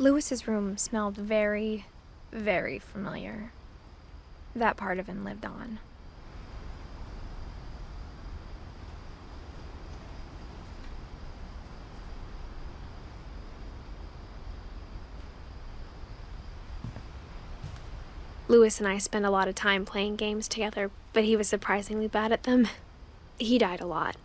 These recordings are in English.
Lewis's room smelled very, very familiar. That part of him lived on. Lewis and I spent a lot of time playing games together, but he was surprisingly bad at them. He died a lot.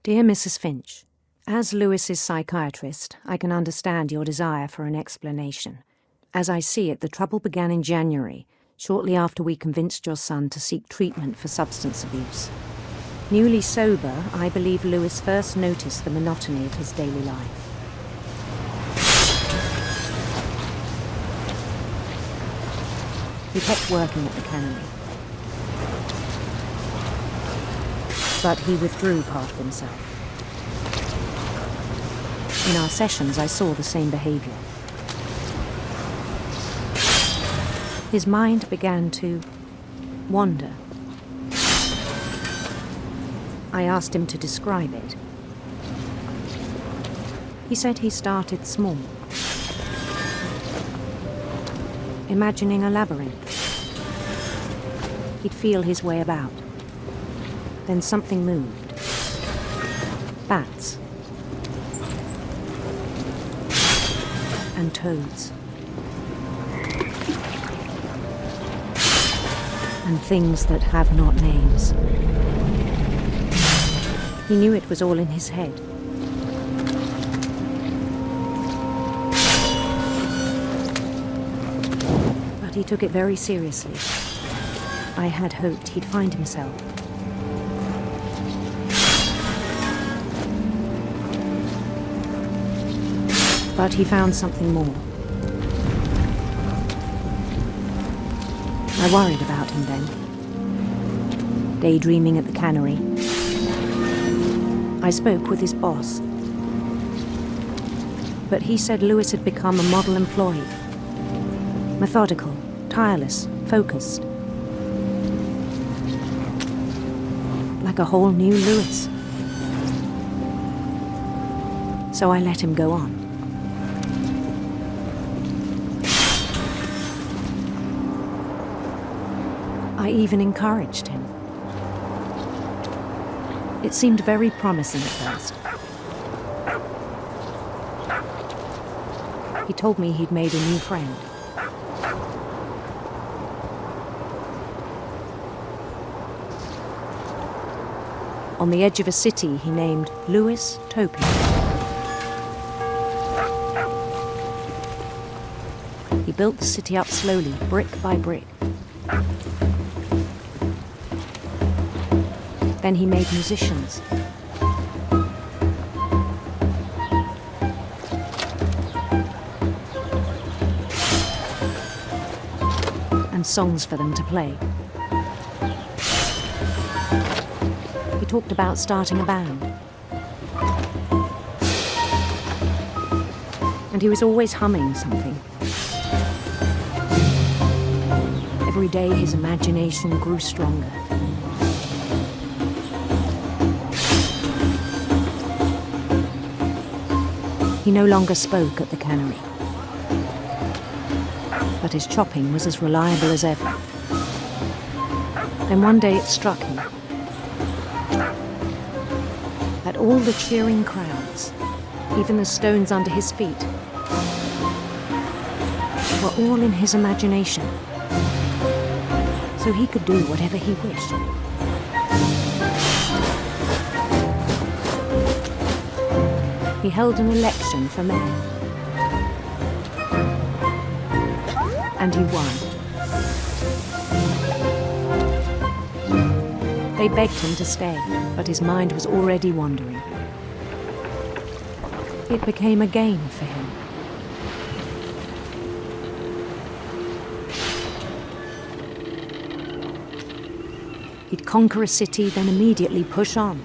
Dear Mrs. Finch, as Lewis's psychiatrist, I can understand your desire for an explanation. As I see it, the trouble began in January, shortly after we convinced your son to seek treatment for substance abuse. Newly sober, I believe Lewis first noticed the monotony of his daily life. He kept working at the cannery, but he withdrew part of himself. In our sessions, I saw the same behavior. His mind began to wander. I asked him to describe it. He said he started small, imagining a labyrinth. He'd feel his way about. Then something moved. Bats. And toads. And things that have not names. He knew it was all in his head. But he took it very seriously. I had hoped he'd find himself. But he found something more. I worried about him then. Daydreaming at the cannery. I spoke with his boss. But he said Lewis had become a model employee. Methodical, tireless, focused. Like a whole new Lewis. So I let him go on. I even encouraged him. It seemed very promising at first. He told me he'd made a new friend. On the edge of a city he named Lewis Topia. He built the city up slowly, brick by brick. Then he made musicians. And songs for them to play. He talked about starting a band. And he was always humming something. Every day his imagination grew stronger. He no longer spoke at the cannery, but his chopping was as reliable as ever. Then one day it struck him that all the cheering crowds, even the stones under his feet, were all in his imagination, so he could do whatever he wished. He held an election for mayor. And he won. They begged him to stay, but his mind was already wandering. It became a game for him. He'd conquer a city, then immediately push on.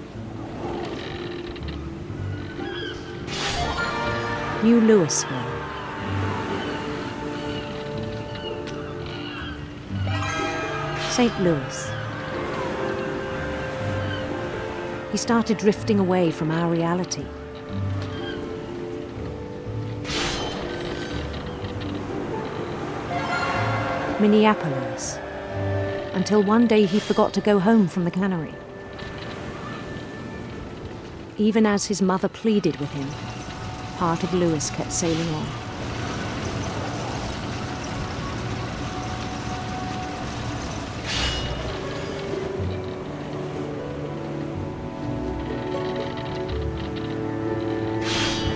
New Louisville. St. Louis. He started drifting away from our reality. Minneapolis. Until one day he forgot to go home from the cannery. Even as his mother pleaded with him, part of Louis kept sailing on.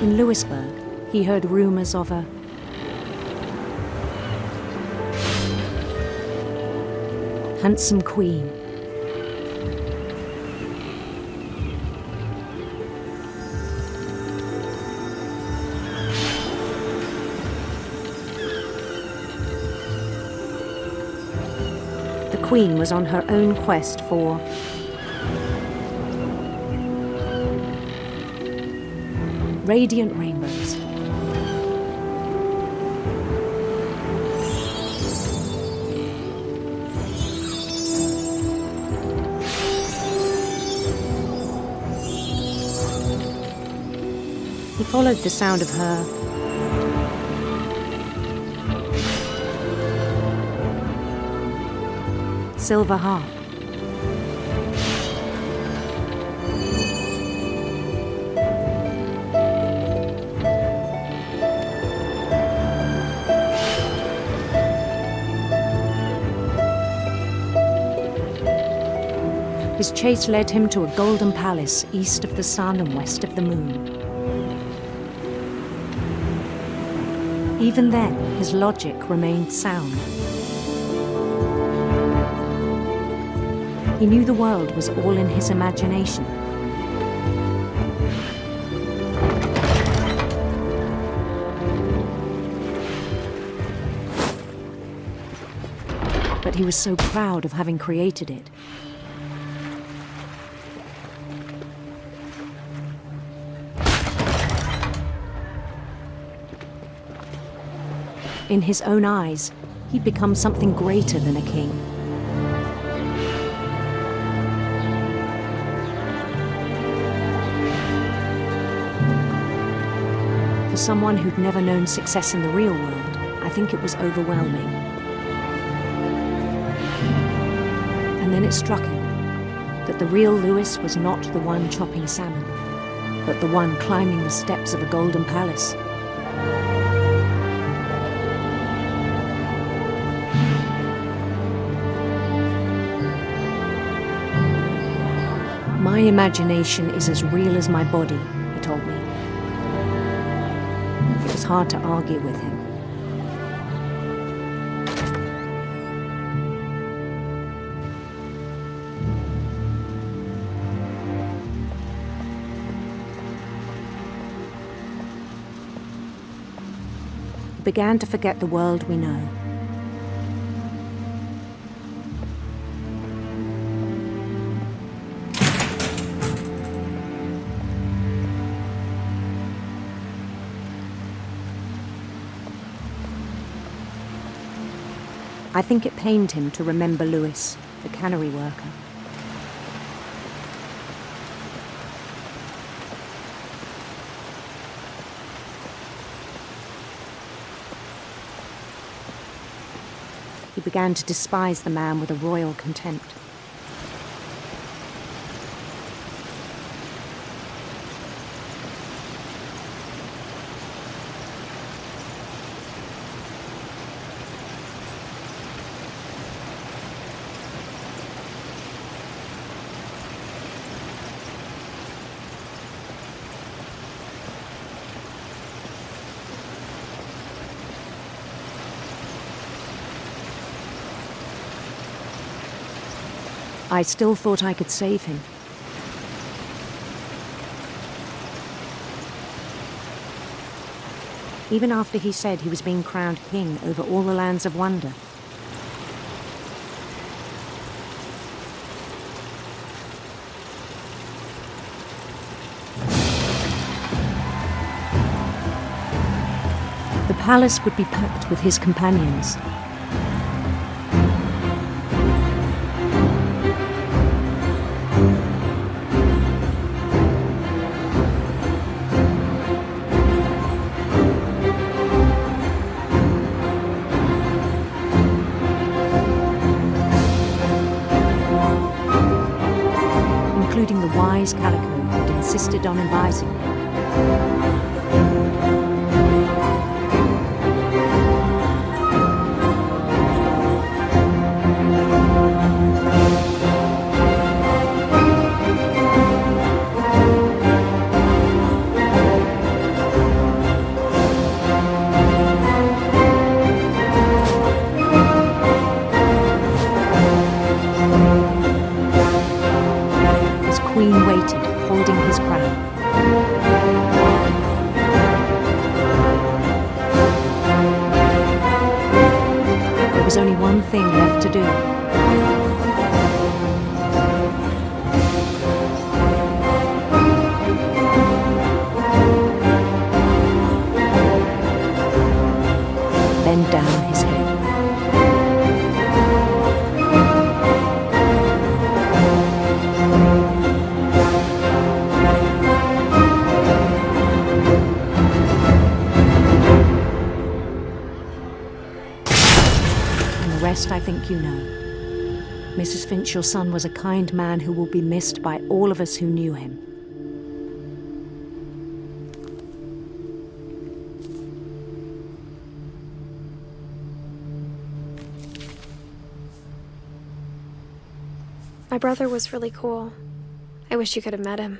In Louisburg, he heard rumors of a handsome queen. The queen was on her own quest for radiant rainbows. He followed the sound of her silver harp. His chase led him to a golden palace east of the sun and west of the moon. Even then, his logic remained sound. He knew the world was all in his imagination. But he was so proud of having created it. In his own eyes, he'd become something greater than a king. For someone who'd never known success in the real world, I think it was overwhelming. And then it struck him that the real Louis was not the one chopping salmon, but the one climbing the steps of a golden palace. My imagination is as real as my body, he told me. It was hard to argue with him. He began to forget the world we know. I think it pained him to remember Louis, the cannery worker. He began to despise the man with a royal contempt. I still thought I could save him. Even after he said he was being crowned king over all the lands of wonder. palace would be packed with his companions. Including the wise Calico who'd insisted on advising him. His queen waited, holding his crown. There was only one thing left to do. Bend down his head. And the rest I think you know. Mrs. Finch, your son was a kind man who will be missed by all of us who knew him. My brother was really cool. I wish you could have met him.